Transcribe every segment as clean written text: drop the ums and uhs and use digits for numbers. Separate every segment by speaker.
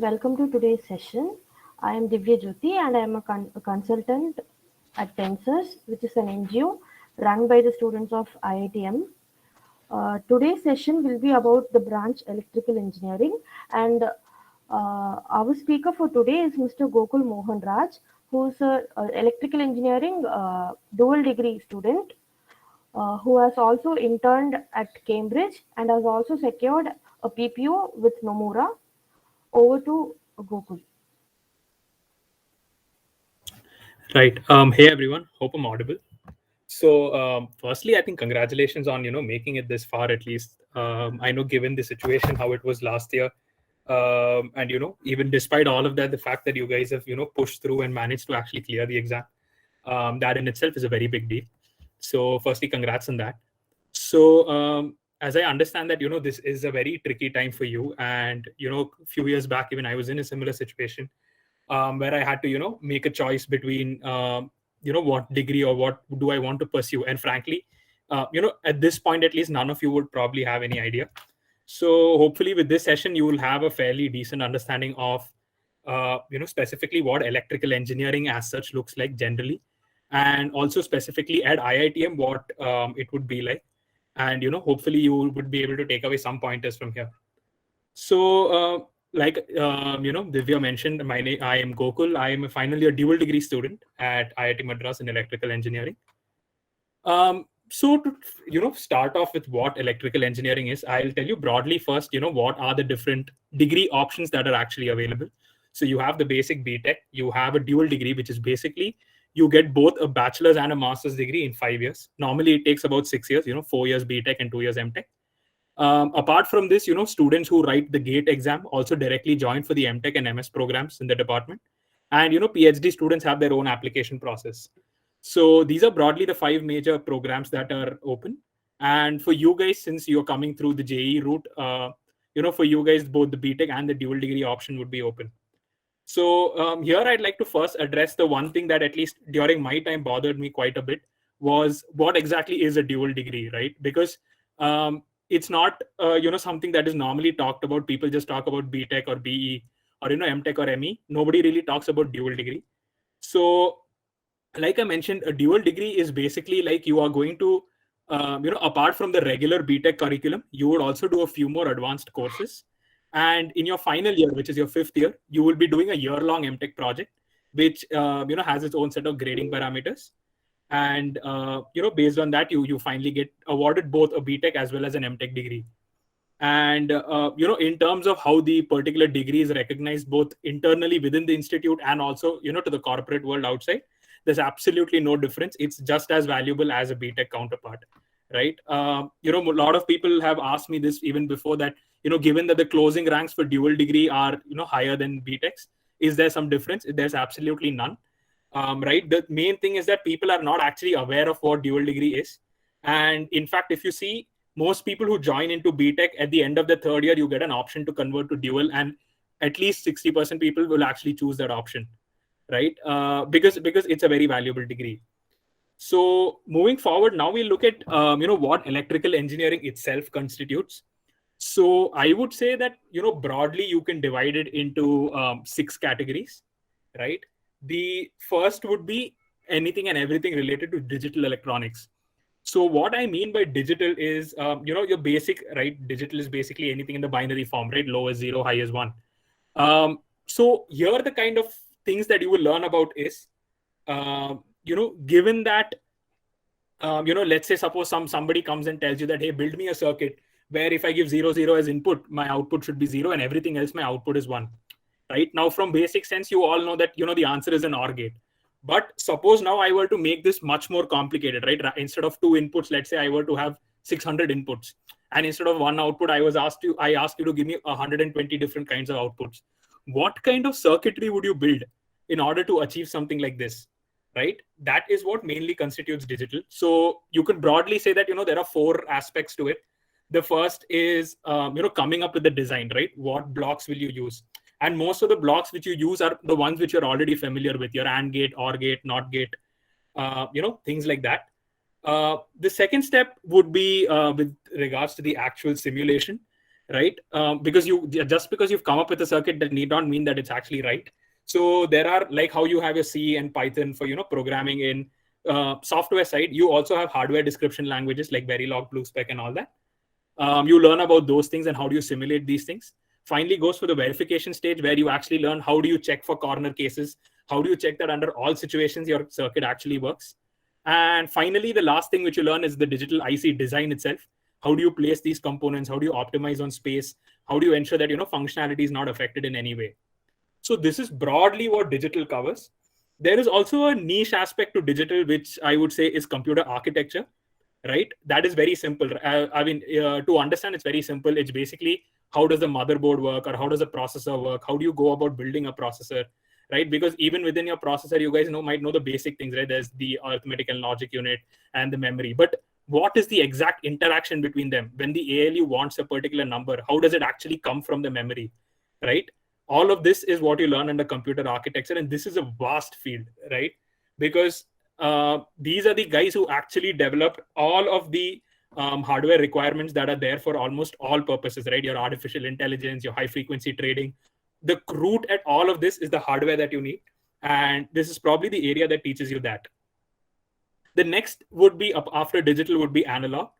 Speaker 1: Welcome to today's session. I am Divya Jyoti and I am a consultant at Tensors, which is an NGO run by the students of IITM. Today's session will be about the branch electrical engineering, and our speaker for today is Mr. Gokul Mohan Raj, who is a electrical engineering dual degree student who has also interned at Cambridge and has also secured a PPO with Nomura. Over to Gokul.
Speaker 2: Right. Hey everyone. Hope I'm audible. So, firstly, I think congratulations on making it this far at least. I know given the situation how it was last year, and even despite all of that, the fact that you guys have pushed through and managed to actually clear the exam, that in itself is a very big deal. So, firstly, congrats on that. So, as I understand that this is a very tricky time for you, and a few years back, even I was in a similar situation where I had to, make a choice between, what degree or what do I want to pursue. And frankly, at this point, at least, none of you would probably have any idea. So hopefully, with this session, you will have a fairly decent understanding of, specifically what electrical engineering as such looks like generally, and also specifically at IITM what it would be like. And hopefully, you would be able to take away some pointers from here. So, Divya mentioned, I am Gokul. I am a final year dual degree student at IIT Madras in electrical engineering. So to start off with what electrical engineering is, I'll tell you broadly first. What are the different degree options that are actually available. So you have the basic BTech. You have a dual degree, which is basically you get both a bachelor's and a master's degree in 5 years. Normally, it takes about 6 years. 4 years BTech and 2 years MTech. Apart from this, students who write the GATE exam also directly join for the MTech and MS programs in the department. And, PhD students have their own application process. So these are broadly the 5 major programs that are open. And for you guys, since you're coming through the JE route, for you guys, both the BTech and the dual degree option would be open. So here I'd like to first address the one thing that at least during my time bothered me quite a bit was what exactly is a dual degree, right? Because it's not something that is normally talked about. People just talk about BTech or BE or MTech or ME. Nobody really talks about dual degree. So like I mentioned, a dual degree is basically like you are going to apart from the regular BTech curriculum, you would also do a few more advanced courses. And in your final year, which is your 5th year, you will be doing a year-long MTech project, which has its own set of grading parameters. And based on that, you finally get awarded both a BTech as well as an MTech degree. And in terms of how the particular degree is recognized both internally within the institute and also to the corporate world outside, there's absolutely no difference. It's just as valuable as a BTech counterpart, right? A lot of people have asked me this even before that. Given that the closing ranks for dual degree are higher than BTechs, is there some difference? There's absolutely none. Right. The main thing is that people are not actually aware of what dual degree is. And in fact, if you see, most people who join into BTech at the end of the 3rd year, you get an option to convert to dual, and at least 60% people will actually choose that option, right? Because it's a very valuable degree. So moving forward, now we look at what electrical engineering itself constitutes. So I would say that broadly you can divide it into 6 categories, right? The first would be anything and everything related to digital electronics. So what I mean by digital is, your basic, right? Digital is basically anything in the binary form, right? Low as 0, high as 1. So here the kind of things that you will learn about is, given that, let's say suppose somebody comes and tells you that, hey, build me a circuit where if I give 0, 0 as input, my output should be 0 and everything else, my output is 1. Right now, from basic sense, you all know that, the answer is an OR gate. But suppose now I were to make this much more complicated, right? Instead of 2 inputs, let's say I were to have 600 inputs. And instead of 1 output, I asked you to give me 120 different kinds of outputs. What kind of circuitry would you build in order to achieve something like this? Right? That is what mainly constitutes digital. So you could broadly say that, there are 4 aspects to it. The first is, coming up with the design, right? What blocks will you use? And most of the blocks which you use are the ones which you're already familiar with, your AND gate, OR gate, NOT gate, things like that. The second step would be with regards to the actual simulation. right? Because you've come up with a circuit, that need not mean that it's actually right. So there are, like how you have your C and Python for programming in software side, you also have hardware description languages like Verilog, BlueSpec, and all that. You learn about those things and how do you simulate these things. Finally goes for the verification stage, where you actually learn how do you check for corner cases, how do you check that under all situations your circuit actually works. And finally, the last thing which you learn is the digital IC design itself. How do you place these components? How do you optimize on space? How do you ensure that functionality is not affected in any way? So this is broadly what digital covers. There is also a niche aspect to digital, which I would say is computer architecture, right? That is very simple. To understand, it's very simple. It's basically, how does the motherboard work, or how does the processor work? How do you go about building a processor, right? Because even within your processor, you guys might know the basic things, right? There's the arithmetic and logic unit and the memory. But what is the exact interaction between them? When the ALU wants a particular number, how does it actually come from the memory, right? All of this is what you learn under computer architecture. And this is a vast field, right? Because these are the guys who actually developed all of the hardware requirements that are there for almost all purposes, right? Your artificial intelligence, your high frequency trading. The root at all of this is the hardware that you need. And this is probably the area that teaches you that. The next would be, after digital, would be analog.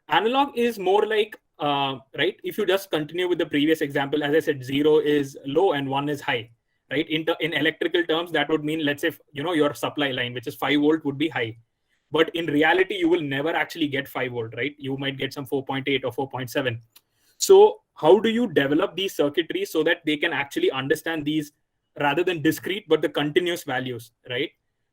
Speaker 2: Analog is more like, right? If you just continue with the previous example, as I said, 0 is low and 1 is high, right? In electrical terms, that would mean, let's say, your supply line, which is 5 volt, would be high. But in reality, you will never actually get 5 volt, right? You might get some 4.8 or 4.7. So how do you develop these circuitries so that they can actually understand these, rather than discrete, but the continuous values, right?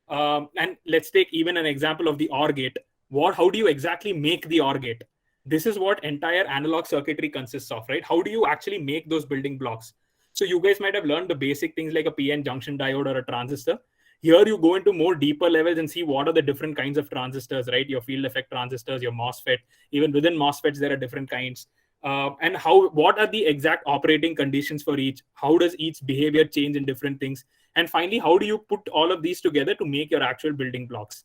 Speaker 2: And let's take even an example of the OR gate. How do you exactly make the OR gate? This is what entire analog circuitry consists of, right? How do you actually make those building blocks? So you guys might have learned the basic things like a PN junction diode or a transistor. Here you go into more deeper levels and see what are the different kinds of transistors, right? Your field effect transistors, your MOSFET. Even within MOSFETs, there are different kinds. And what are the exact operating conditions for each? How does each behavior change in different things? And finally, how do you put all of these together to make your actual building blocks,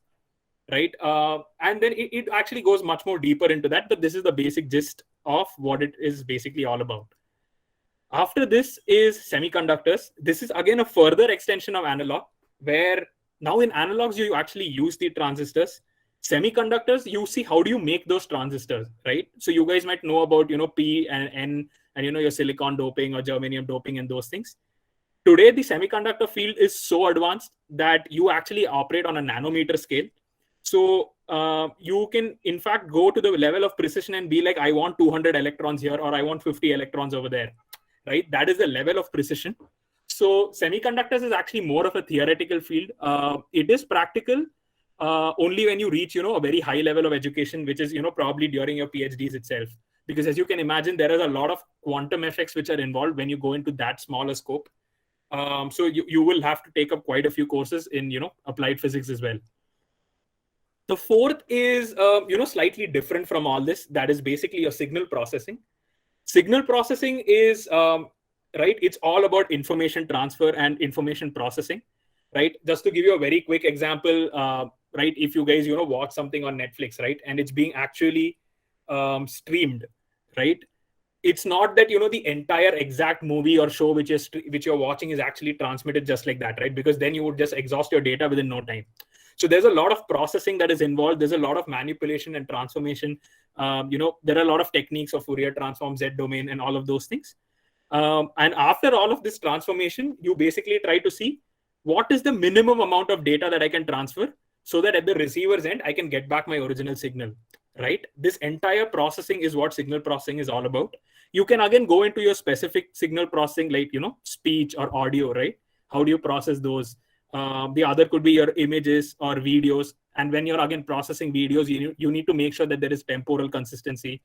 Speaker 2: right? And then it actually goes much more deeper into that, but this is the basic gist of what it is basically all about. After this is semiconductors. This is again a further extension of analog, where now in analogs, you actually use the transistors. Semiconductors, you see how do you make those transistors, right? So you guys might know about, P and N and, your silicon doping or germanium doping and those things. Today, the semiconductor field is so advanced that you actually operate on a nanometer scale. So you can, in fact, go to the level of precision and be like, I want 200 electrons here, or I want 50 electrons over there, right? That is the level of precision. So semiconductors is actually more of a theoretical field. It is practical only when you reach, a very high level of education, which is, probably during your PhDs itself. Because as you can imagine, there is a lot of quantum effects which are involved when you go into that smaller scope. So you will have to take up quite a few courses in, applied physics as well. The fourth is, slightly different from all this. That is basically your signal processing. Signal processing is, right, it's all about information transfer and information processing, right? Just to give you a very quick example, right, if you guys, watch something on Netflix, right, and it's being actually streamed, right? It's not that, the entire exact movie or show which you're watching is actually transmitted just like that, right? Because then you would just exhaust your data within no time. So there's a lot of processing that is involved. There's a lot of manipulation and transformation. There are a lot of techniques of Fourier transform, Z domain, and all of those things. And after all of this transformation, you basically try to see what is the minimum amount of data that I can transfer so that at the receiver's end, I can get back my original signal, right? This entire processing is what signal processing is all about. You can again go into your specific signal processing, like, speech or audio, right? How do you process those? The other could be your images or videos. And when you're again processing videos, you need to make sure that there is temporal consistency.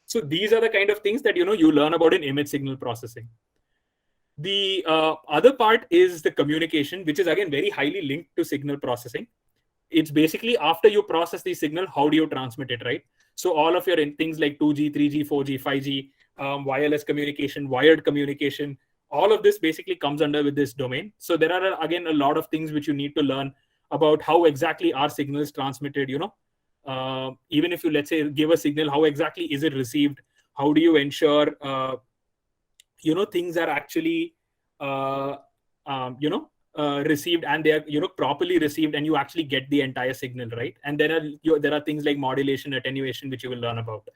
Speaker 2: So these are the kind of things that, you learn about in image signal processing. The other part is the communication, which is again very highly linked to signal processing. It's basically after you process the signal, how do you transmit it, right? So all of your things like 2G, 3G, 4G, 5G, wireless communication, wired communication, all of this basically comes under with this domain. So there are, again, a lot of things which you need to learn about how exactly are signals transmitted, even if you, let's say, give a signal, how exactly is it received? how do you ensure things are actually uh, received, and they are properly received, and you actually get the entire signal, right? And there are things like modulation, attenuation, which you will learn about.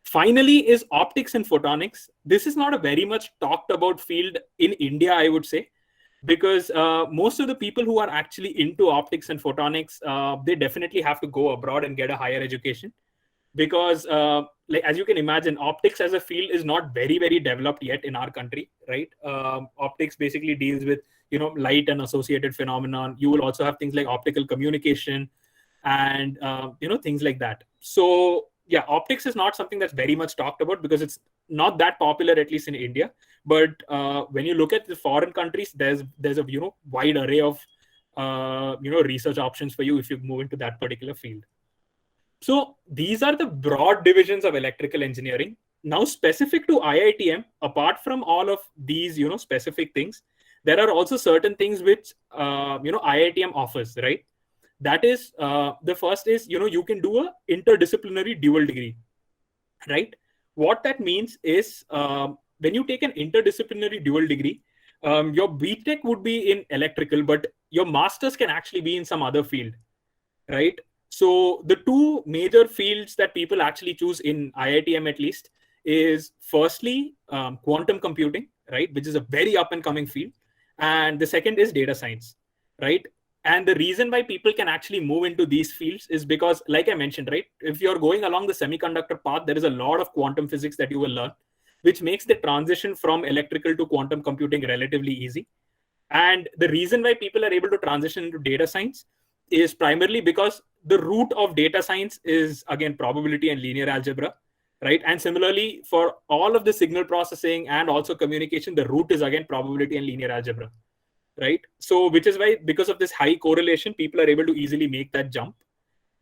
Speaker 2: Finally is optics and photonics. This is not a very much talked about field in India, I would say, because most of the people who are actually into optics and photonics, they definitely have to go abroad and get a higher education, because like, as you can imagine, optics as a field is not very, very developed yet in our country, right? Optics basically deals with light and associated phenomenon. You will also have things like optical communication and things like that. So yeah, optics is not something that's very much talked about because it's not that popular, at least in India. But when you look at the foreign countries, there's a wide array of research options for you if you move into that particular field. So these are the broad divisions of electrical engineering. Now, specific to IITM, apart from all of these, specific things, there are also certain things which, IITM offers, right? That is, the first is, you can do a interdisciplinary dual degree, right? What that means is, when you take an interdisciplinary dual degree, your BTech would be in electrical, but your master's can actually be in some other field, right? So the two major fields that people actually choose in IITM, at least, is firstly quantum computing, right, which is a very up and coming field, and the second is data science, right? And the reason why people can actually move into these fields is because, like I mentioned, right, if you're going along the semiconductor path, there is a lot of quantum physics that you will learn, which makes the transition from electrical to quantum computing relatively easy. And the reason why people are able to transition into data science is primarily because the root of data science is, again, probability and linear algebra, right? And similarly, for all of the signal processing and also communication, the root is, again, probability and linear algebra, right? So which is why, because of this high correlation, people are able to easily make that jump.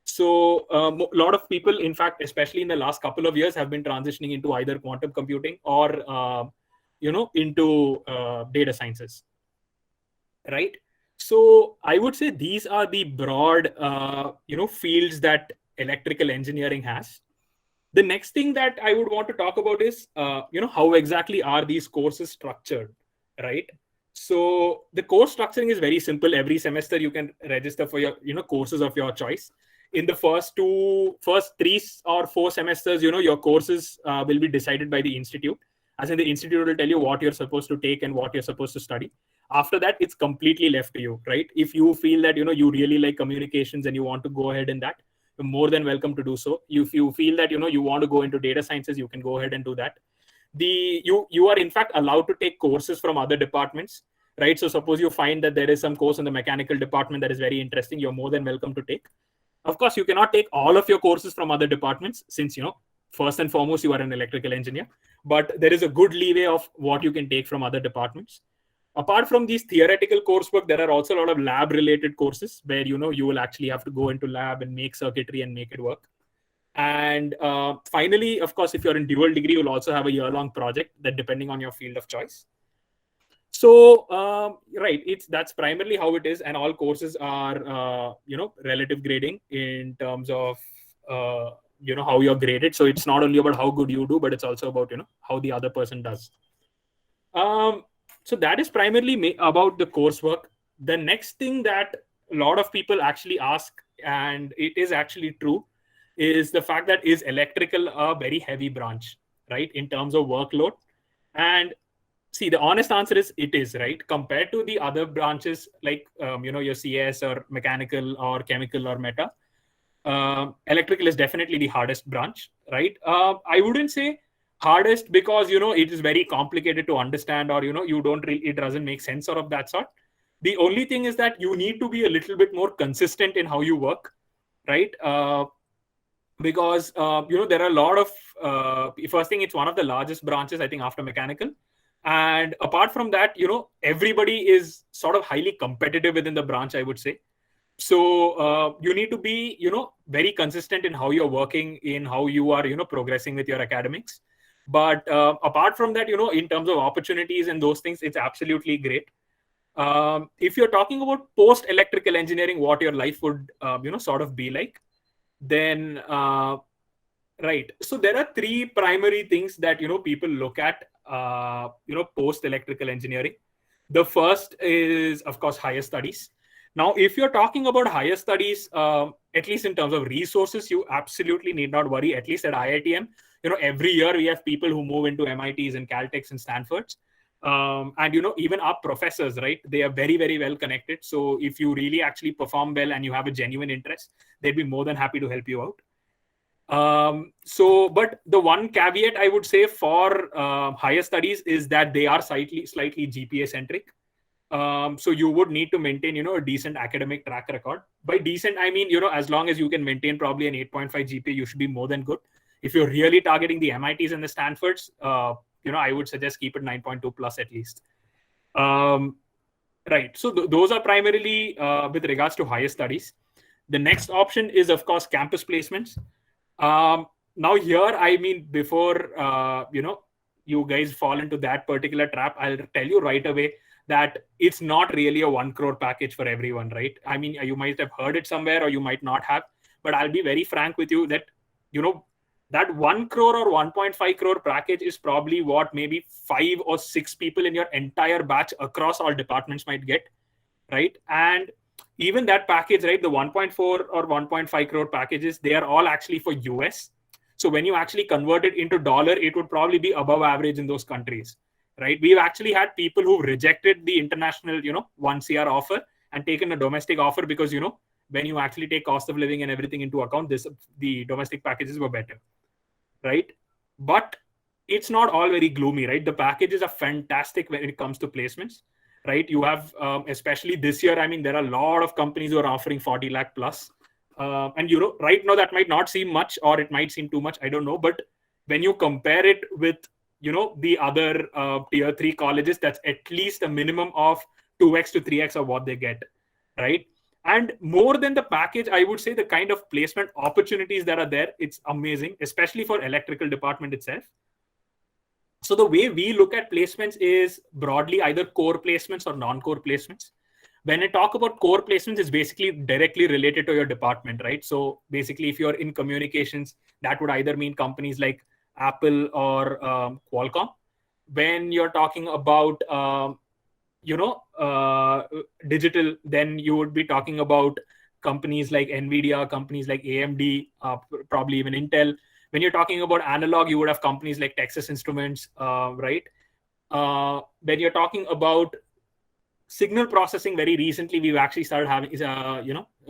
Speaker 2: So a lot of people, in fact, especially in the last couple of years, have been transitioning into either quantum computing or into data sciences, right? So I would say these are the broad fields that electrical engineering has. The next thing that I would want to talk about is how exactly are these courses structured, right? So the course structuring is very simple. Every semester you can register for your courses of your choice. In the first 3 or 4 semesters, your courses will be decided by the institute, as in the institute will tell you what you're supposed to take and what you're supposed to study. After that, it's completely left to you, right? If you feel that you really like communications and you want to go ahead in that, you're more than welcome to do so. If you feel that you want to go into data sciences, you can go ahead and do that. You are in fact allowed to take courses from other departments, right? So suppose you find that there is some course in the mechanical department that is very interesting, you're more than welcome to take. Of course, you cannot take all of your courses from other departments, since first and foremost you are an electrical engineer, but there is a good leeway of what you can take from other departments. Apart from these theoretical coursework, there are also a lot of lab related courses where you will actually have to go into lab and make circuitry and make it work. And finally, of course, if you're in dual degree, you'll also have a year-long project that, depending on your field of choice. So right, that's primarily how it is, and all courses are relative grading in terms of how you're graded. So it's not only about how good you do, but it's also about how the other person does. So that is primarily about the coursework. The next thing that a lot of people actually ask, and it is actually true, is the fact that, is electrical a very heavy branch, right, in terms of workload? And see, the honest answer is it is, right? Compared to the other branches like your CS or mechanical or chemical or meta, electrical is definitely the hardest branch, right? I wouldn't say hardest because it is very complicated to understand, or it doesn't make sense or of that sort. The only thing is that you need to be a little bit more consistent in how you work, right? Because there are a lot of first thing, it's one of the largest branches, I think, after mechanical. And apart from that, everybody is sort of highly competitive within the branch, I would say. So you need to be very consistent in how you're working, in how you are progressing with your academics. But apart from that, in terms of opportunities and those things, it's absolutely great. If you're talking about post electrical engineering, what your life would sort of be like, then Right. So there are three primary things that people look at post electrical engineering. The first is, of course, higher studies. Now, if you're talking about higher studies, at least in terms of resources, you absolutely need not worry. At least at IITM, every year we have people who move into MITs and Caltechs and Stanfords. And even our professors, right, they are very, very well connected. So if you really actually perform well and you have a genuine interest, they'd be more than happy to help you out. But the one caveat I would say for higher studies is that they are slightly GPA centric. So you would need to maintain, a decent academic track record. By decent, I mean, as long as you can maintain probably an 8.5 GPA, you should be more than good. If you're really targeting the MITs and the Stanfords, I would suggest keep it 9.2 plus at least. Right. So those are primarily with regards to higher studies. The next option is, of course, campus placements. Now here, I mean, before, you guys fall into that particular trap, I'll tell you right away that it's not really a 1 crore package for everyone, right? I mean, you might have heard it somewhere or you might not have, but I'll be very frank with you that, that 1 crore or 1.5 crore package is probably what maybe 5 or 6 people in your entire batch across all departments might get, right? And even that package, right, the 1.4 or 1.5 crore packages, they are all actually for US. So when you actually convert it into dollar, it would probably be above average in those countries, right? We've actually had people who rejected the international, 1 CR offer and taken a domestic offer because, when you actually take cost of living and everything into account, the domestic packages were better, right? But it's not all very gloomy, right? The packages are fantastic when it comes to placements, right? You have, especially this year, I mean, there are a lot of companies who are offering 40 lakh plus. And, right now that might not seem much or it might seem too much. I don't know. But when you compare it with, the other tier 3 colleges, that's at least a minimum of 2x to 3x of what they get, right? And more than the package, I would say the kind of placement opportunities that are there, it's amazing, especially for electrical department itself. So the way we look at placements is broadly either core placements or non-core placements. When I talk about core placements, it's basically directly related to your department, right? So basically, if you're in communications, that would either mean companies like Apple or Qualcomm. When you're talking about digital, then you would be talking about companies like Nvidia, companies like AMD, probably even Intel. When you're talking about analog, you would have companies like Texas Instruments, right? When you're talking about signal processing, very recently we've actually started having,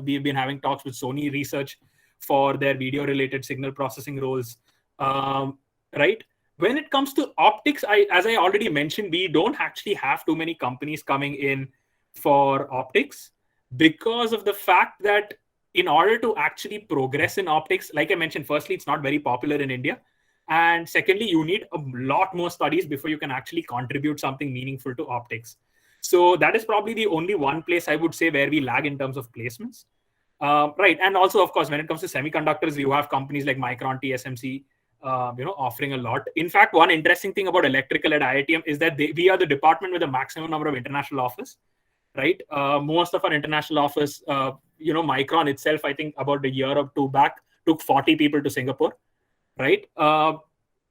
Speaker 2: we've been having talks with Sony Research for their video-related signal processing roles, right? When it comes to optics, as I already mentioned, we don't actually have too many companies coming in for optics because of the fact that in order to actually progress in optics, like I mentioned, firstly, it's not very popular in India. And secondly, you need a lot more studies before you can actually contribute something meaningful to optics. So that is probably the only one place I would say where we lag in terms of placements. Right. And also, of course, when it comes to semiconductors, you have companies like Micron, TSMC, offering a lot. In fact, one interesting thing about electrical at IITM is that we are the department with the maximum number of international offers, right? Most of our international offers, Micron itself, I think about a year or two back, took 40 people to Singapore, right?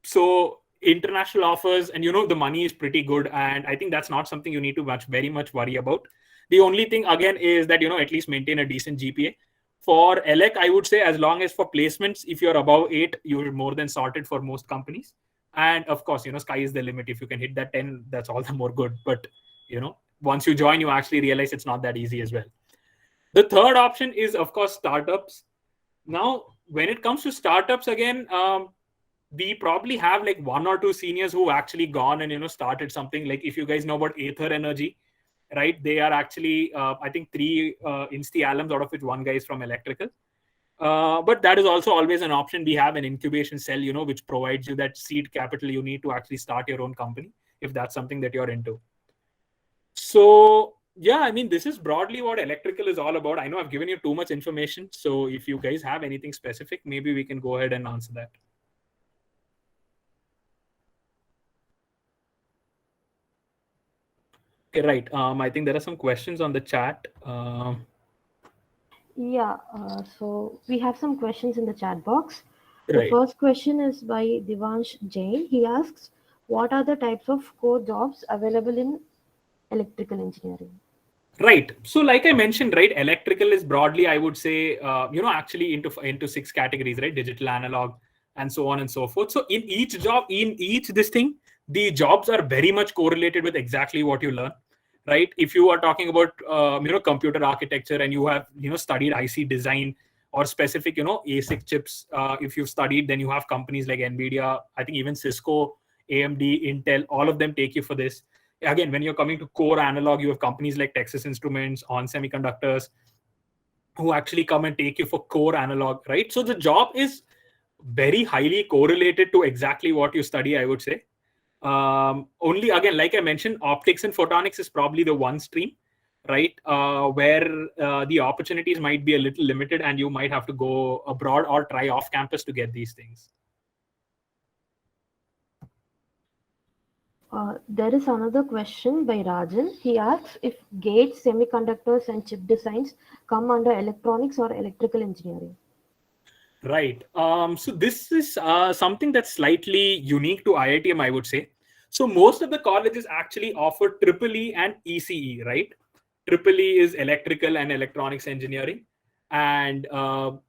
Speaker 2: So international offers, and the money is pretty good, and I think that's not something you need to very much worry about. The only thing again is that at least maintain a decent GPA. For ELEC, I would say as long as for placements, if you're above 8, you're more than sorted for most companies. And of course, sky is the limit. If you can hit that 10, that's all the more good. But once you join, you actually realize it's not that easy as well. The third option is, of course, startups. Now, when it comes to startups, again, we probably have like 1 or 2 seniors who actually gone and started something. Like if you guys know about Aether Energy, right? They are actually, I think 3 Insti alums, out of which 1 guy is from electrical. But that is also always an option. We have an incubation cell, which provides you that seed capital you need to actually start your own company, if that's something that you're into. So yeah, I mean, this is broadly what electrical is all about. I know I've given you too much information. So if you guys have anything specific, maybe we can go ahead and answer that. Okay, right. I think there are some questions on the chat.
Speaker 1: Yeah, so we have some questions in the chat box. The
Speaker 2: Right.
Speaker 1: first question is by Divansh Jain. He asks, what are the types of core jobs available in electrical engineering?
Speaker 2: Right. So, like I mentioned, right, electrical is broadly, I would say, actually into six categories, right? Digital, analog, and so on and so forth. So, in each job, in each this thing, the jobs are very much correlated with exactly what you learn, right? If you are talking about, computer architecture and you have, studied IC design or specific, ASIC chips, if you've studied, then you have companies like Nvidia, I think even Cisco, AMD, Intel, all of them take you for this. Again, when you're coming to core analog, you have companies like Texas Instruments, On Semiconductors, who actually come and take you for core analog, right? So the job is very highly correlated to exactly what you study, I would say. Only, again, like I mentioned, optics and photonics is probably the one stream, right, where the opportunities might be a little limited and you might have to go abroad or try off campus to get these things.
Speaker 1: There is another question by Rajan. He asks if gates, semiconductors, and chip designs come under electronics or electrical engineering.
Speaker 2: Right. So this is something that's slightly unique to IITM, I would say. So most of the colleges actually offer Triple E and ECE, right? Triple E is electrical and electronics engineering, and your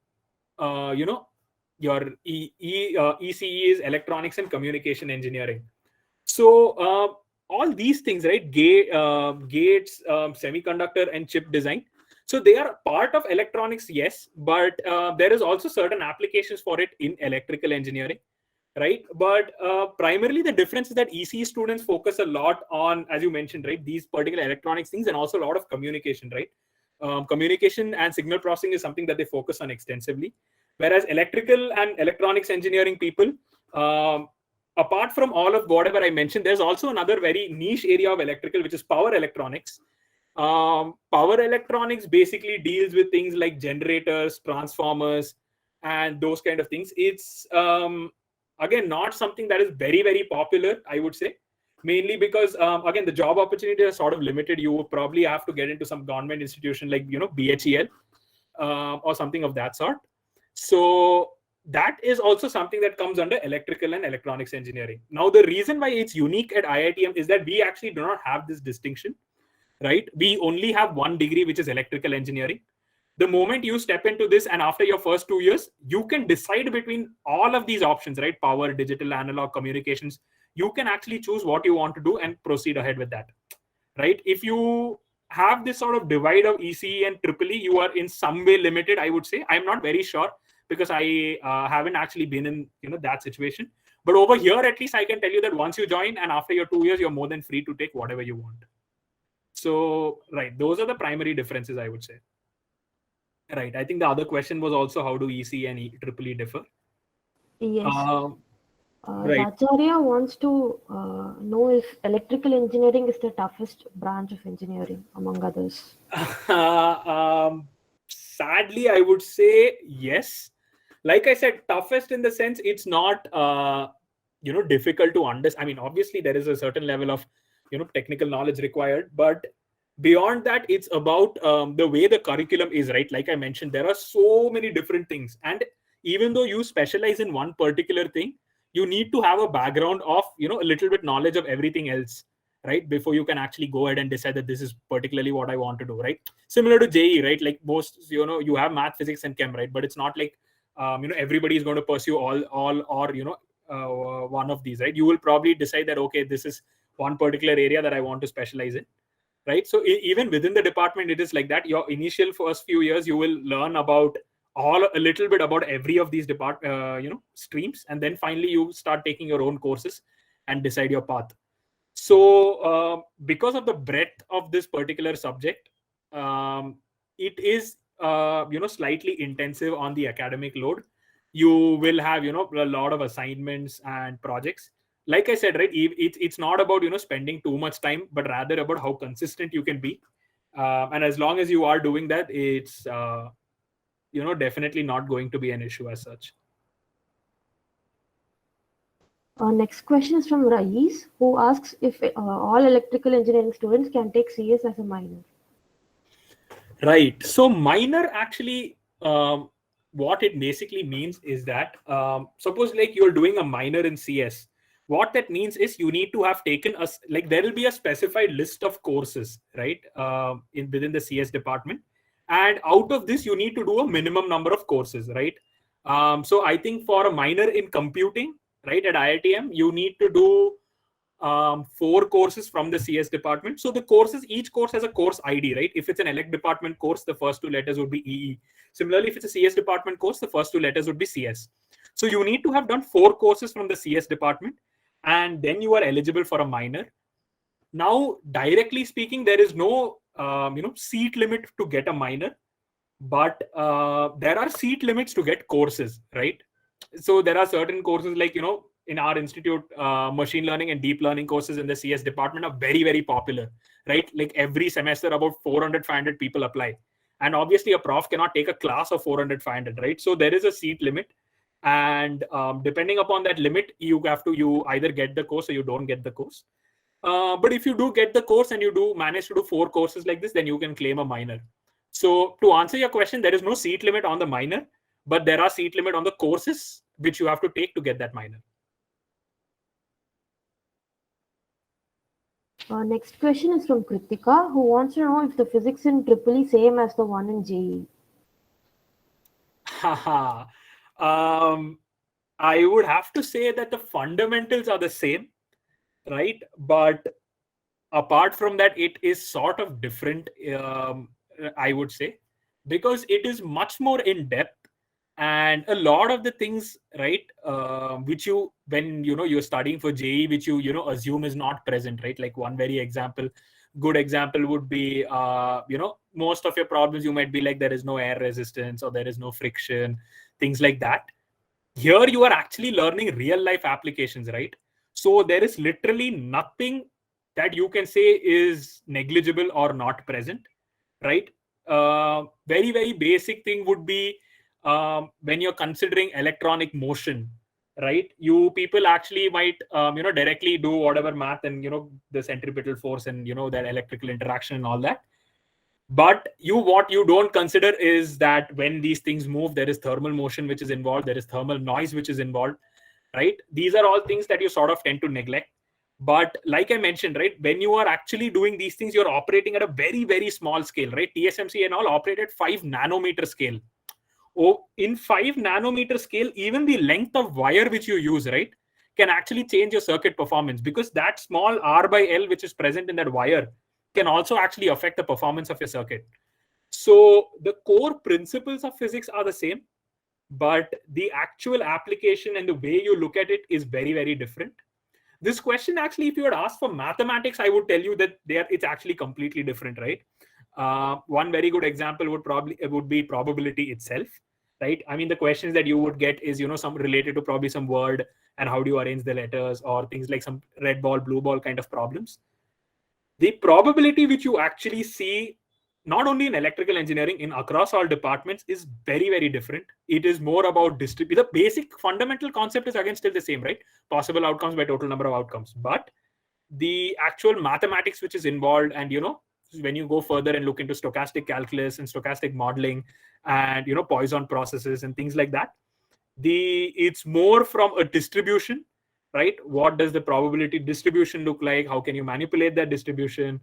Speaker 2: ECE is electronics and communication engineering. So all these things, right? Gates, semiconductor, and chip design. So they are part of electronics, yes, but there is also certain applications for it in electrical engineering, right? But primarily the difference is that ECE students focus a lot on, as you mentioned, right, these particular electronics things, and also a lot of communication, right? Communication and signal processing is something that they focus on extensively, whereas electrical and electronics engineering people, apart from all of whatever I mentioned, there's also another very niche area of electrical, which is power electronics. Power electronics basically deals with things like generators, transformers, and those kind of things. It's again not something that is very, very popular, I would say, mainly because again the job opportunity is sort of limited. You would probably have to get into some government institution like BHEL or something of that sort. So that is also something that comes under electrical and electronics engineering. Now, the reason why it's unique at IITM is that we actually do not have this distinction, right? We only have one degree, which is electrical engineering. The moment you step into this and after your first 2 years, you can decide between all of these options, right? Power, digital, analog, communications. You can actually choose what you want to do and proceed ahead with that, right? If you have this sort of divide of ECE and Triple E, you are in some way limited, I would say. I'm not very sure because I haven't actually been in that situation. But over here, at least I can tell you that once you join and after your 2 years, you're more than free to take whatever you want. So, right, those are the primary differences, I would say. Right. I think the other question was also how do ECE and Triple E differ?
Speaker 1: Yes.
Speaker 2: Right.
Speaker 1: Acharya wants to know if electrical engineering is the toughest branch of engineering among others.
Speaker 2: Sadly, I would say yes. Like I said, toughest in the sense it's not difficult to understand. I mean, obviously there is a certain level of technical knowledge required, but beyond that, it's about the way the curriculum is, right? Like I mentioned, there are so many different things, and even though you specialize in one particular thing, you need to have a background of a little bit knowledge of everything else, right, before you can actually go ahead and decide that this is particularly what I want to do, right? Similar to JE, right? Like most, you have math, physics, and chem, right? But it's not like everybody is going to pursue all or one of these, right? You will probably decide that okay, this is one particular area that I want to specialize in, right? So even within the department, it is like that. Your initial first few years, you will learn about a little bit about every of these streams, and then finally you start taking your own courses and decide your path. So because of the breadth of this particular subject, it is slightly intensive on the academic load. You will have a lot of assignments and projects. Like I said, right, it's not about spending too much time, but rather about how consistent you can be. And as long as you are doing that, it's definitely not going to be an issue as such.
Speaker 1: Next question is from Rais, who asks if all electrical engineering students can take CS as a minor.
Speaker 2: Right. So minor actually, what it basically means is that suppose like you're doing a minor in CS. What that means is you need to have taken like there will be a specified list of courses, right, within the CS department, and out of this you need to do a minimum number of courses, right? So I think for a minor in computing, right, at IITM, you need to do 4 courses from the CS department. So the courses, each course has a course ID, right? If it's an elect department course, the first 2 letters would be EE. Similarly, if it's a CS department course, the first 2 letters would be CS. So you need to have done 4 courses from the CS department, and then you are eligible for a minor. Now, directly speaking, there is no seat limit to get a minor, but there are seat limits to get courses, right? So there are certain courses like, in our institute, machine learning and deep learning courses in the CS department are very, very popular, right? Like every semester, about 400, 500 people apply. And obviously a prof cannot take a class of 400, 500, right? So there is a seat limit. And depending upon that limit, you either get the course or you don't get the course. But if you do get the course and you do manage to do 4 courses like this, then you can claim a minor. So to answer your question, there is no seat limit on the minor, but there are seat limit on the courses which you have to take to get that minor.
Speaker 1: Next question is from Kritika, who wants to know if the physics in EEE same as the one in JEE.
Speaker 2: I would have to say that the fundamentals are the same, right? But apart from that, it is sort of different, I would say, because it is much more in depth. And a lot of the things, right, which when you're studying for JEE, which you assume is not present, right? Like one very good example would be, most of your problems you might be like, there is no air resistance or there is no friction, things like that. Here you are actually learning real life applications, right? So there is literally nothing that you can say is negligible or not present, right? Very, very basic thing would be, when you're considering electronic motion, right? You people actually might directly do whatever math and the centripetal force and that electrical interaction and all that. But what you don't consider is that when these things move, there is thermal motion which is involved, there is thermal noise which is involved, right? These are all things that you sort of tend to neglect. But like I mentioned, right, when you are actually doing these things, you're operating at a very, very small scale, right? TSMC and all operate at 5 nanometer scale. In 5 nanometer scale, even the length of wire which you use, right, can actually change your circuit performance, because that small R by L which is present in that wire can also actually affect the performance of your circuit. So the core principles of physics are the same, but the actual application and the way you look at it is very, very different. This question, actually, if you had asked for mathematics, I would tell you that it's actually completely different, right? One very good example would be probability itself, right? I mean, the questions that you would get is, some related to probably some word and how do you arrange the letters, or things like some red ball, blue ball kind of problems. The probability which you actually see, not only in electrical engineering, in across all departments, is very, very different. It is more about the basic fundamental concept is again still the same, right? Possible outcomes by total number of outcomes. But the actual mathematics which is involved, and when you go further and look into stochastic calculus and stochastic modeling and Poisson processes and things like that, it's more from a distribution, right? What does the probability distribution look like? How can you manipulate that distribution?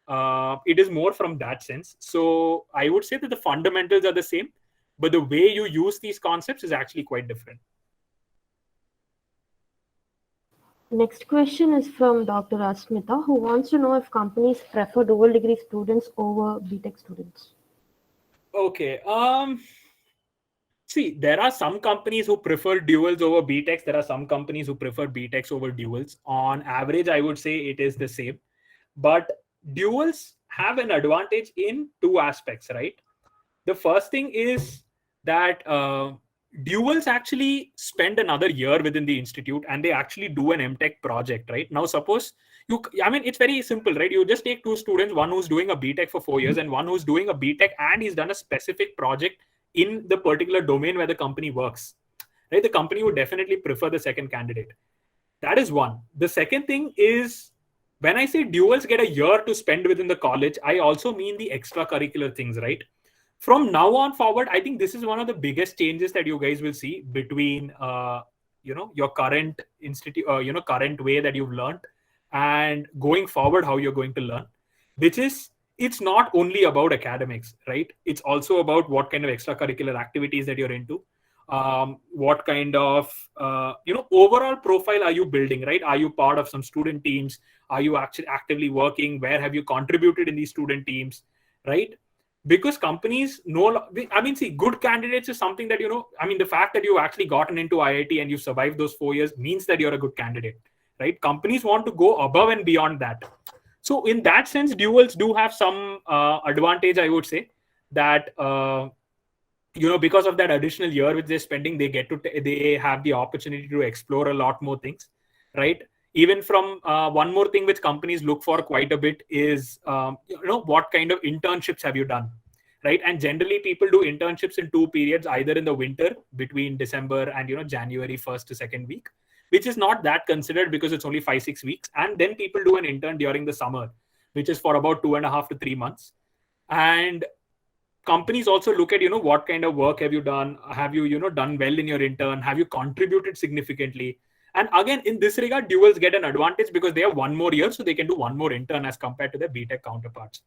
Speaker 2: It is more from that sense. So I would say that the fundamentals are the same, but the way you use these concepts is actually quite different.
Speaker 1: Next question is from Dr. Asmita, who wants to know if companies prefer dual degree students over BTech students.
Speaker 2: Okay. See, there are some companies who prefer duals over BTechs. There are some companies who prefer BTechs over duals. On average, I would say it is the same. But duals have an advantage in 2 aspects, right? The first thing is that duals actually spend another year within the institute and they actually do an MTech project, right? Now, suppose it's very simple, right? You just take 2 students, one who's doing a BTech for 4 years and one who's doing a BTech and he's done a specific project in the particular domain where the company works, right? The company would definitely prefer the second candidate. That is one. The second thing is, when I say duals get a year to spend within the college, I also mean the extracurricular things, right? From now on forward, I think this is one of the biggest changes that you guys will see between your current institute, current way that you've learned, and going forward how you're going to learn, which is, it's not only about academics, right? It's also about what kind of extracurricular activities that you're into. What kind of overall profile are you building, right? Are you part of some student teams? Are you actually actively working? Where have you contributed in these student teams, right? Because companies see, good candidates is something that, the fact that you've actually gotten into IIT and you survived those 4 years means that you're a good candidate, right? Companies want to go above and beyond that. So in that sense, duals do have some advantage, I would say, that because of that additional year which they're spending, they they have the opportunity to explore a lot more things, right? Even from one more thing which companies look for quite a bit is what kind of internships have you done, right? And generally people do internships in 2 periods, either in the winter between December and January 1st to 2nd week, which is not that considered because it's only 5-6 weeks. And then people do an intern during the summer, which is for about 2.5 to 3 months. And companies also look at what kind of work have you done, have you done well in your intern, have you contributed significantly. And again, in this regard, duals get an advantage because they have 1 more year, so they can do 1 more intern as compared to their BTech counterparts.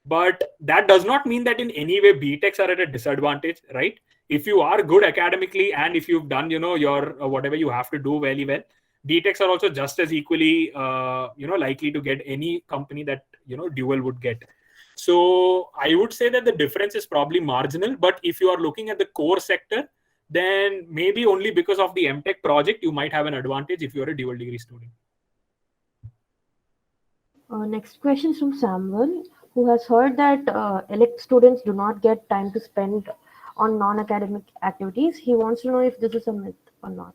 Speaker 2: But that does not mean that in any way BTechs are at a disadvantage, right? If you are good academically and if you've done your whatever you have to do very well, BTechs are also just as equally likely to get any company that dual would get. So I would say that the difference is probably marginal. But if you are looking at the core sector, then maybe only because of the MTech project you might have an advantage if you're a dual degree student.
Speaker 1: Next question is from Samuel, who has heard that elect students do not get time to spend on non-academic activities. He wants to know if this is a myth or not.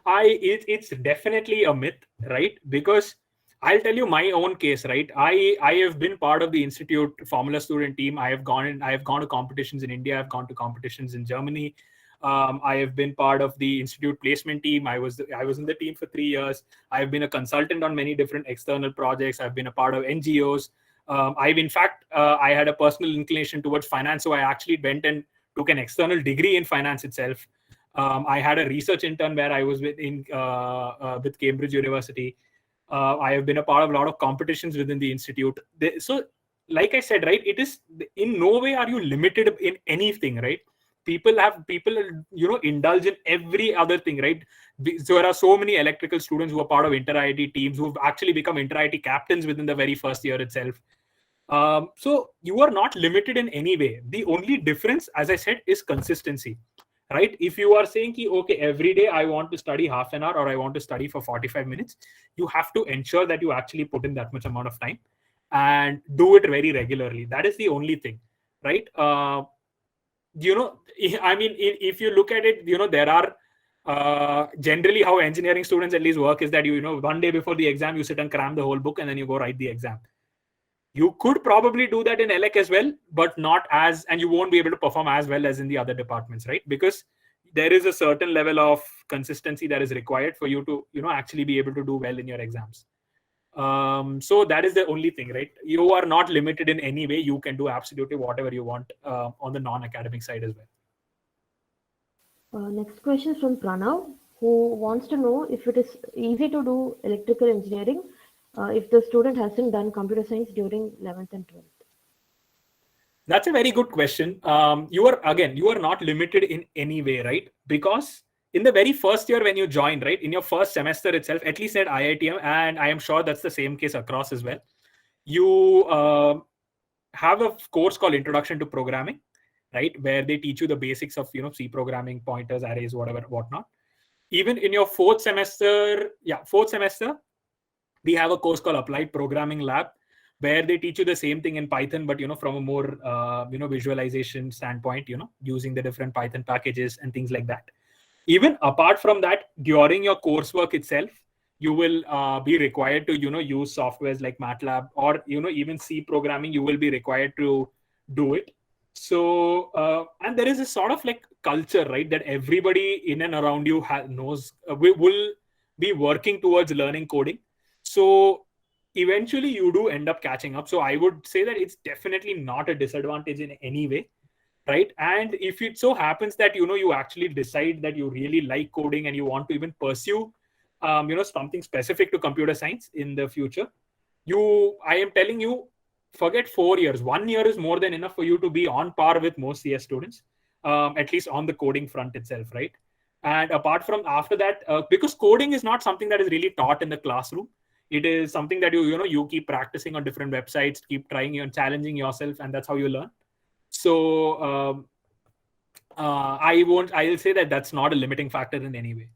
Speaker 2: It's definitely a myth, right? Because I'll tell you my own case, right? I have been part of the institute formula student team. I have gone to competitions in India. I've gone to competitions in Germany. I have been part of the institute placement team. I was in the team for 3 years. I've been a consultant on many different external projects. I've been a part of NGOs. I had a personal inclination towards finance, so I actually went and took an external degree in finance itself. I had a research intern where I was with Cambridge University. I have been a part of a lot of competitions within the institute. So, like I said, right, it is in no way are you limited in anything, right? People indulge in every other thing, right? So there are so many electrical students who are part of inter-IIT teams who've actually become inter-IIT captains within the very first year itself. So you are not limited in any way. The only difference, as I said, is consistency, right? If you are saying, okay, every day I want to study half an hour or I want to study for 45 minutes, you have to ensure that you actually put in that much amount of time and do it very regularly. That is the only thing, right? If you look at it, there are generally how engineering students at least work is that, one day before the exam, you sit and cram the whole book and then you go write the exam. You could probably do that in ELEC as well, but not as, and you won't be able to perform as well as in the other departments, right? Because there is a certain level of consistency that is required for you to, actually be able to do well in your exams. So that is the only thing, right? You are not limited in any way. You can do absolutely whatever you want on the non-academic side as well.
Speaker 1: Next question is from Pranav, who wants to know if it is easy to do electrical engineering if the student hasn't done computer science during 11th and 12th.
Speaker 2: That's a very good question. You are not limited in any way, right? Because in the very first year when you join, right, in your first semester itself, at least at IITM, and I am sure that's the same case across as well, you have a course called Introduction to Programming, right, where they teach you the basics of C programming, pointers, arrays, whatnot. Even in your fourth semester, we have a course called Applied Programming Lab, where they teach you the same thing in Python, but from a more visualization standpoint, using the different Python packages and things like that. Even apart from that, during your coursework itself, you will be required to use softwares like MATLAB, or even C programming. You will be required to do it. So and there is a sort of like culture, right, that everybody in and around you knows will be working towards learning coding. So eventually you do end up catching up. So I would say that it's definitely not a disadvantage in any way. right? And if it so happens that you actually decide that you really like coding and you want to even pursue something specific to computer science in the future, I am telling you, forget 4 years. 1 year is more than enough for you to be on par with most CS students, at least on the coding front itself, right? And apart from after that, because coding is not something that is really taught in the classroom, it is something that you keep practicing on different websites, keep trying and challenging yourself, and that's how you learn. So I'll say that that's not a limiting factor in any way.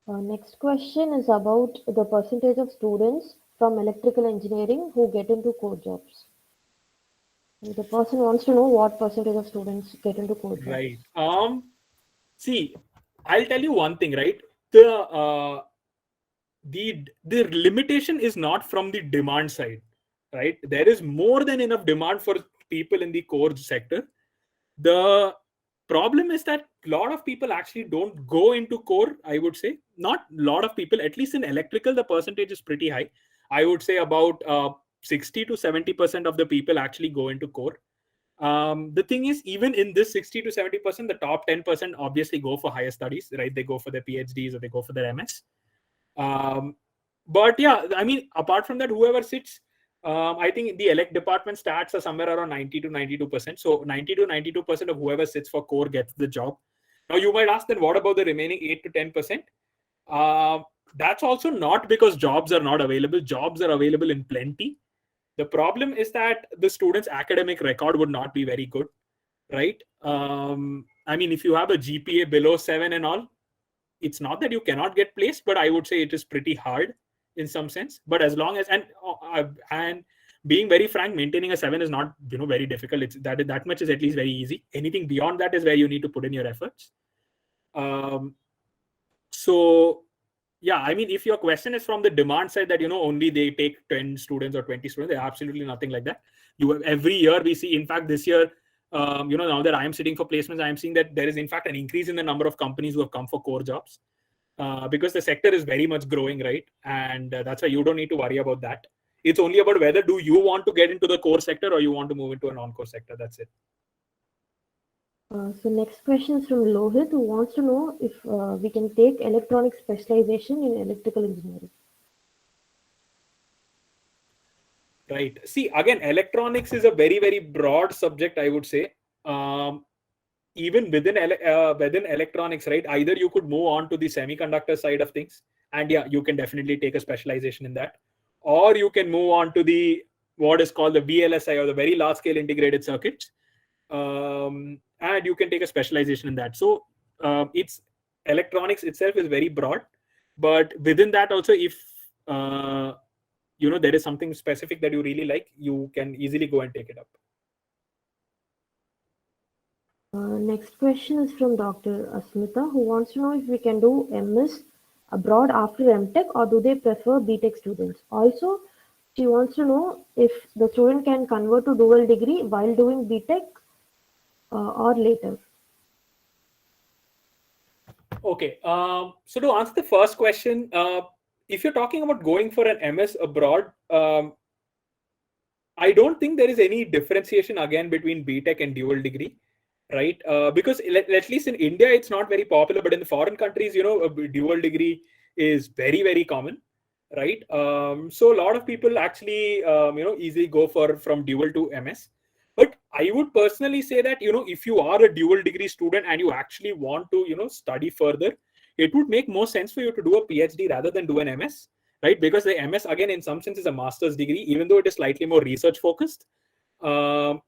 Speaker 1: Next question is about the percentage of students from electrical engineering who get into core jobs. And the person wants to know what percentage of students get into core jobs.
Speaker 2: Right. See, I'll tell you one thing, right? The limitation is not from the demand side, right? There is more than enough demand for people in the core sector. The problem is that a lot of people actually don't go into core. I would say not a lot of people, at least in electrical the percentage is pretty high. I would say about 60 to 70% of the people actually go into core. The thing is, even in this 60 to 70%, the top 10% obviously go for higher studies, right? They go for their PhDs or they go for their MS. But yeah, I mean, apart from that, whoever sits, I think the elect department stats are somewhere around 90 to 92%. So 90 to 92% of whoever sits for core gets the job. Now you might ask, then what about the remaining 8 to 10%? That's also not because jobs are not available. Jobs are available in plenty. The problem is that the student's academic record would not be very good, right? I mean, if you have a GPA below 7 and all, it's not that you cannot get placed, but I would say it is pretty hard in some sense. But as long as and being very frank, maintaining a 7 is not very difficult. It's that much is at least very easy. Anything beyond that is where you need to put in your efforts. So yeah, I mean, if your question is from the demand side that only they take 10 students or 20 students, absolutely nothing like that. Every year we see, in fact this year, now that I am sitting for placements, I am seeing that there is in fact an increase in the number of companies who have come for core jobs, because the sector is very much growing, right? And that's why you don't need to worry about that. It's only about whether do you want to get into the core sector or you want to move into a non-core sector. That's it.
Speaker 1: So next question is from Lohit, who wants to know if we can take electronic specialization in electrical engineering.
Speaker 2: Right. See, again, electronics is a very, very broad subject, I would say. Even within electronics, right? Either you could move on to the semiconductor side of things, and yeah, you can definitely take a specialization in that, or you can move on to the what is called the VLSI, or the very large scale integrated circuits, and you can take a specialization in that. So it's electronics itself is very broad, but within that also, if there is something specific that you really like, you can easily go and take it up.
Speaker 1: Next question is from Dr. Asmita, who wants to know if we can do MS abroad after MTech, or do they prefer BTech students? Also, she wants to know if the student can convert to dual degree while doing BTech or later.
Speaker 2: Okay, so to answer the first question, if you're talking about going for an MS abroad, I don't think there is any differentiation again between BTech and dual degree, right? Because at least in India, it's not very popular, but in the foreign countries, a dual degree is very, very common, right? So a lot of people actually, easily go from dual to MS. But I would personally say that, if you are a dual degree student and you actually want to, study further, it would make more sense for you to do a PhD rather than do an MS, right? Because the MS, again, in some sense is a master's degree, even though it is slightly more research focused. The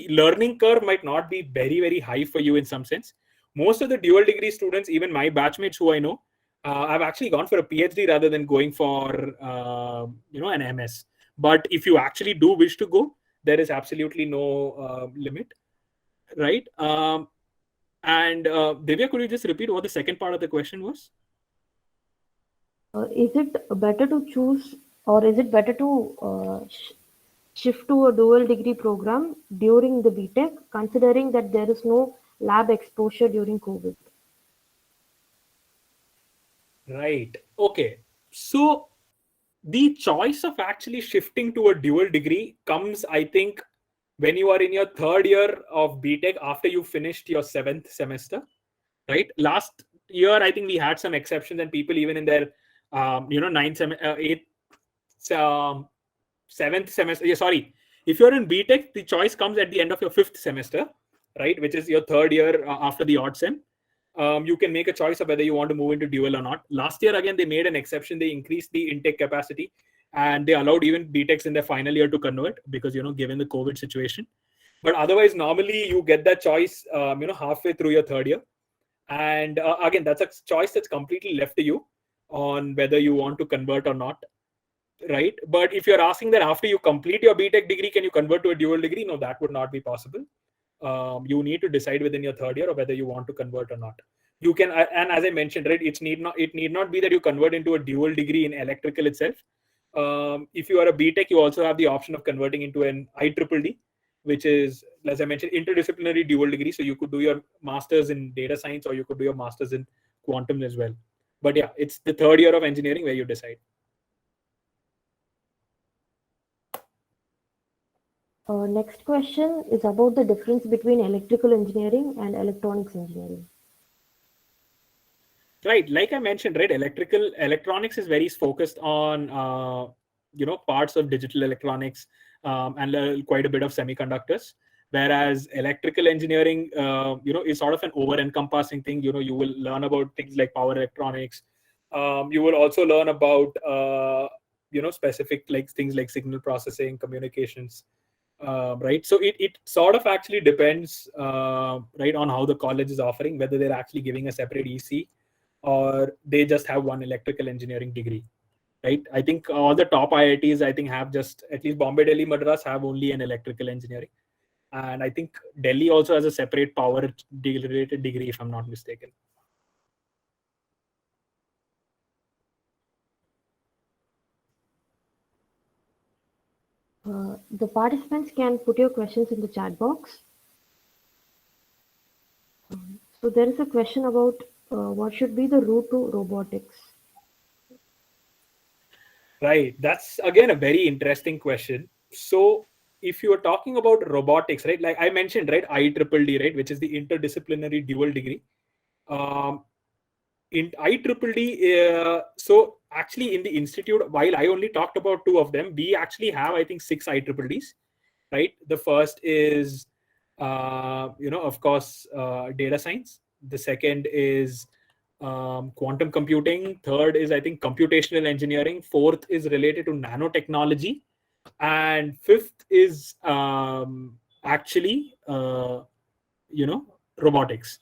Speaker 2: learning curve might not be very, very high for you in some sense. Most of the dual degree students, even my batchmates who I know, I've actually gone for a PhD rather than going for, an MS. But if you actually do wish to go, there is absolutely no limit, right? And Divya, could you just repeat what the second part of the question was?
Speaker 1: Is it better to choose, or is it better to shift to a dual degree program during the BTech, considering that there is no lab exposure during COVID?
Speaker 2: Right. Okay. So the choice of actually shifting to a dual degree comes, I think, when you are in your third year of BTech after you finished your 7th semester, right? Last year, I think we had some exceptions and people even in their, eighth, 7th semester. Yeah, sorry. If you're in BTech, the choice comes at the end of your 5th semester, right? Which is your third year after the odd sem. You can make a choice of whether you want to move into dual or not. Last year, again, they made an exception. They increased the intake capacity and they allowed even BTechs in their final year to convert because, given the COVID situation. But otherwise, normally you get that choice, halfway through your third year. And again, that's a choice that's completely left to you on whether you want to convert or not, right? But if you're asking that after you complete your BTech degree, can you convert to a dual degree? No, that would not be possible. You need to decide within your third year or whether you want to convert or not. You can, and as I mentioned, right, it need not be that you convert into a dual degree in electrical itself. If you are a BTech, you also have the option of converting into an IEEE, which is, as I mentioned, interdisciplinary dual degree. So you could do your master's in data science or you could do your master's in quantum as well. But yeah, it's the third year of engineering where you decide.
Speaker 1: Next question is about the difference between electrical engineering and electronics engineering.
Speaker 2: Right, like I mentioned, right, electronics is very focused on parts of digital electronics and quite a bit of semiconductors, whereas electrical engineering is sort of an over-encompassing thing. You will learn about things like power electronics. You will also learn about specific like things like signal processing, communications. Right, so it sort of actually depends right on how the college is offering, whether they're actually giving a separate EC or they just have one electrical engineering degree, right? I think all the top IITs, I think, have just, at least Bombay, Delhi, Madras have only an electrical engineering. And I think Delhi also has a separate power related degree, if I'm not mistaken.
Speaker 1: The participants can put your questions in the chat box. So there is a question about what should be the route to robotics?
Speaker 2: Right, that's again a very interesting question. So if you are talking about robotics, right, like I mentioned, right, IEEE, right, which is the interdisciplinary dual degree. In IEEE, so actually in the institute, while I only talked about 2 of them, we actually have, I think, 6 IEEEs, right? The first is, of course, data science. The second is quantum computing. Third is, I think, computational engineering. Fourth is related to nanotechnology. And fifth is actually, robotics,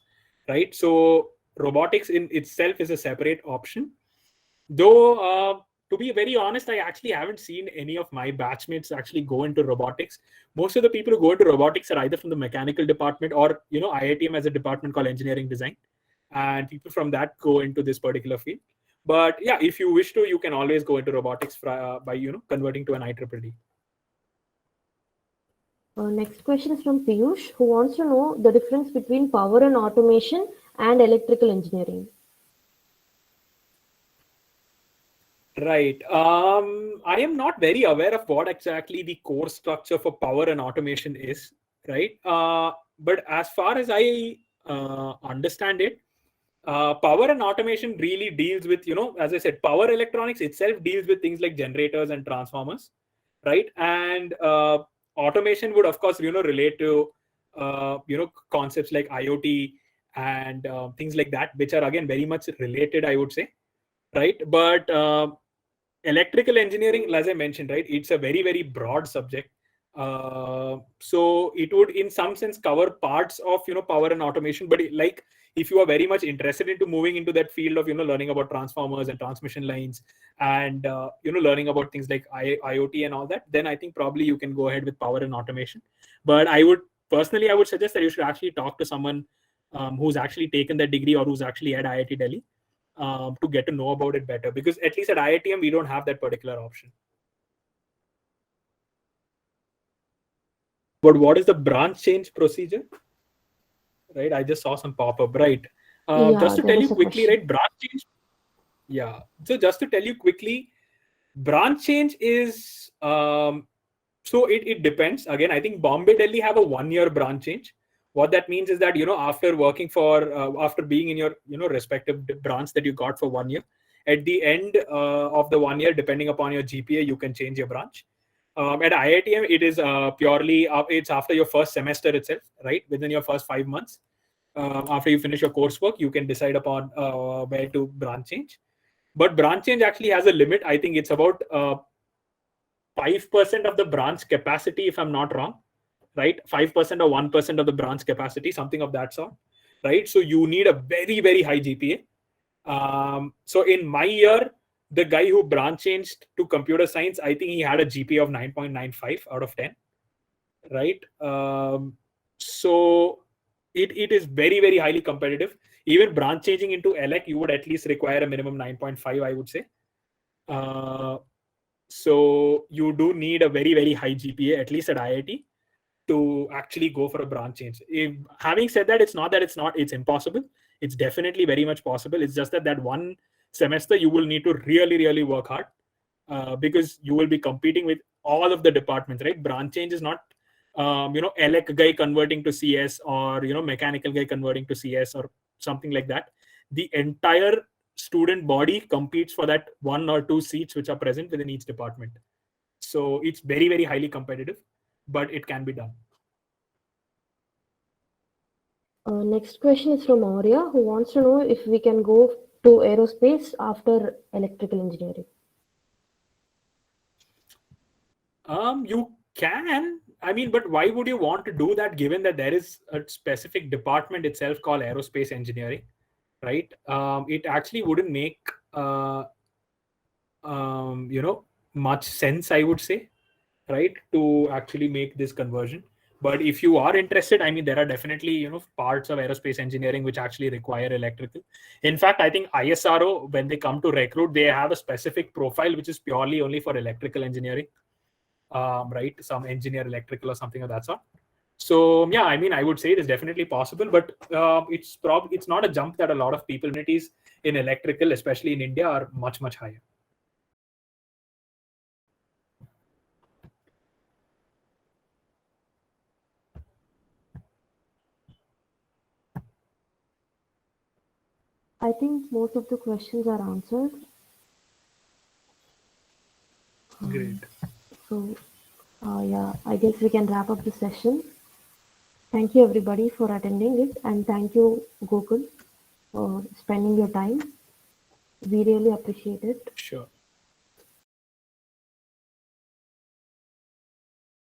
Speaker 2: right? So robotics in itself is a separate option. Though, to be very honest, I actually haven't seen any of my batchmates actually go into robotics. Most of the people who go into robotics are either from the mechanical department or, IITM has a department called engineering design. And people from that go into this particular field. But yeah, if you wish to, you can always go into robotics by, converting to an IEEE.
Speaker 1: Next question is from Piyush, who wants to know the difference between power and automation and electrical engineering.
Speaker 2: Right. I am not very aware of what exactly the core structure for power and automation is, right? But as far as I understand it, power and automation really deals with, as I said, power electronics itself deals with things like generators and transformers, right? And automation would, of course, relate to, concepts like IoT and things like that, which are, again, very much related, I would say, right? But electrical engineering, as I mentioned, right, it's a very, very broad subject. So it would, in some sense, cover parts of, power and automation. But like, if you are very much interested into moving into that field of, learning about transformers and transmission lines and, learning about things like IoT and all that, then I think probably you can go ahead with power and automation. But I would suggest that you should actually talk to someone who's actually taken that degree or who's actually at IIT Delhi to get to know about it better, because at least at IITM, we don't have that particular option. But what is the branch change procedure? Right, I just saw some pop-up, right? Just to tell you quickly, right, branch change. Yeah, so just to tell you quickly, branch change is, So it depends. Again, I think Bombay, Delhi have a 1-year branch change. What that means is that, after working for, after being in your, respective branch that you got for 1 year, at the end of the 1 year, depending upon your GPA, you can change your branch. At IITM, it is purely, it's after your first semester itself, right? Within your first 5 months, after you finish your coursework, you can decide upon where to branch change. But branch change actually has a limit. I think it's about 5% of the branch capacity, if I'm not wrong, right? 5% or 1% of the branch capacity, something of that sort, right? So you need a very, very high GPA. So in my year, the guy who branch changed to computer science, I think he had a GPA of 9.95 out of 10, right? So it is very, very highly competitive. Even branch changing into ELEC, you would at least require a minimum 9.5, I would say. So you do need a very, very high GPA, at least at IIT, to actually go for a branch change. Having said that, it's impossible. It's definitely very much possible. It's just that one semester you will need to really, really work hard, because you will be competing with all of the departments, right? Branch change is not, ELEC guy converting to CS, or, mechanical guy converting to CS, or something like that. The entire student body competes for that 1 or 2 seats which are present within each department. So it's very, very highly competitive, but it can be done.
Speaker 1: Next question is from Maurya, who wants to know if we can go to aerospace after electrical engineering.
Speaker 2: You can. I mean, but why would you want to do that, given that there is a specific department itself called aerospace engineering, right? It actually wouldn't make much sense, I would say, right, to actually make this conversion. But if you are interested, I mean, there are definitely, parts of aerospace engineering which actually require electrical. In fact, I think ISRO, when they come to recruit, they have a specific profile which is purely only for electrical engineering, right? Some engineer electrical or something of that sort. So yeah, I mean, I would say it is definitely possible, but it's not a jump that a lot of people in electrical, especially in India, are much, much higher.
Speaker 1: I think most of the questions are answered.
Speaker 2: Great.
Speaker 1: So, yeah, I guess we can wrap up the session. Thank you everybody for attending it, and thank you Gokul for spending your time. We really appreciate it.
Speaker 2: Sure.